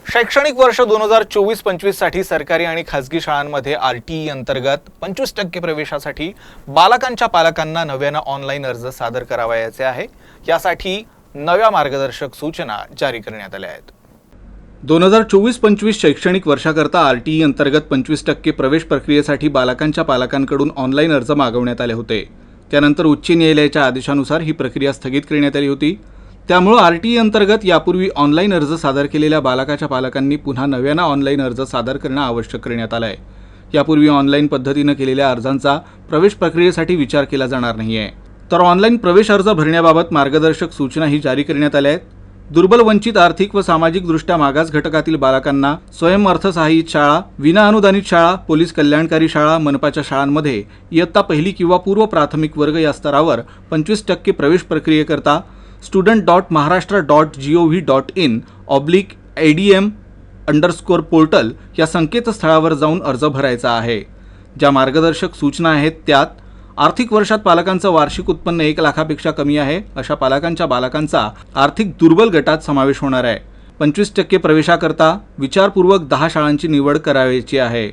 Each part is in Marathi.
शैक्षणिक वर्ष 2024-25 साठी सरकारी आणि खासगी शाळांमध्ये RTE अंतर्गत 25% प्रवेशासाठी बालकांच्या पालकांना नव्यानं ऑनलाईन अर्ज सादर करावयाचे आहे। यासाठी नव्या मार्गदर्शक सूचना जारी करण्यात आल्या आहेत। 2024-25 शैक्षणिक वर्षाकरता RTE अंतर्गत 25% प्रवेश प्रक्रियेसाठी बालकांच्या पालकांकडून ऑनलाईन अर्ज मागवण्यात आले होते। त्यानंतर उच्च न्यायालयाच्या आदेशानुसार ही प्रक्रिया स्थगित करण्यात आली होती। त्यामुळे RTE अंतर्गत यापूर्वी ऑनलाईन अर्ज सादर केलेल्या बालकाच्या पालकांनी पुन्हा नव्यानं ऑनलाईन अर्ज सादर करणं आवश्यक करण्यात आलं आहे। यापूर्वी ऑनलाईन पद्धतीने केलेल्या अर्जांचा प्रवेश प्रक्रियेसाठी विचार केला जाणार नाहीये। तर ऑनलाईन प्रवेश अर्ज भरण्याबाबत मार्गदर्शक सूचनाही जारी करण्यात आल्या आहेत। दुर्बल, वंचित, आर्थिक व सामाजिकदृष्ट्या मागास घटकातील बालकांना स्वयं अर्थसहाय्यित शाळा, विना अनुदानित शाळा, पोलीस कल्याणकारी शाळा, मनपाच्या शाळांमध्ये इयत्ता पहिली किंवा पूर्व प्राथमिक वर्ग या स्तरावर 25% प्रवेश प्रक्रियेकरता student.maharashtra.gov.in/adm_portal या संकेतस्थळावर जाऊन अर्ज भरायचा आहे। ज्या मार्गदर्शक सूचना आहेत त्यात आर्थिक वर्षात पालकांचं वार्षिक उत्पन्न 1 लाखापेक्षा कमी आहे अशा पालकांच्या बालकांचा आर्थिक दुर्बल गटात समावेश होणार आहे। 25% प्रवेशाकरता विचारपूर्वक 10 शाळांची निवड करायची आहे।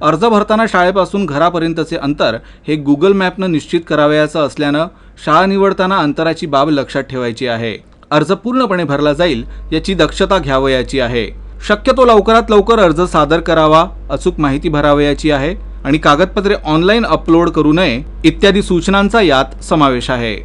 अर्ज भरताना शाळेपासून घरापर्यंतचे अंतर हे गुगल मॅपनं निश्चित करावयाचं असल्यानं शाळा निवडताना अंतराची बाब लक्षात ठेवायची आहे। अर्ज पूर्णपणे भरला जाईल याची दक्षता घ्यावयाची आहे। शक्यतो लवकरात लवकर अर्ज सादर करावा, अचूक माहिती भरावयाची आहे आणि कागदपत्रे ऑनलाईन अपलोड करू नये इत्यादी सूचनांचा यात समावेश आहे।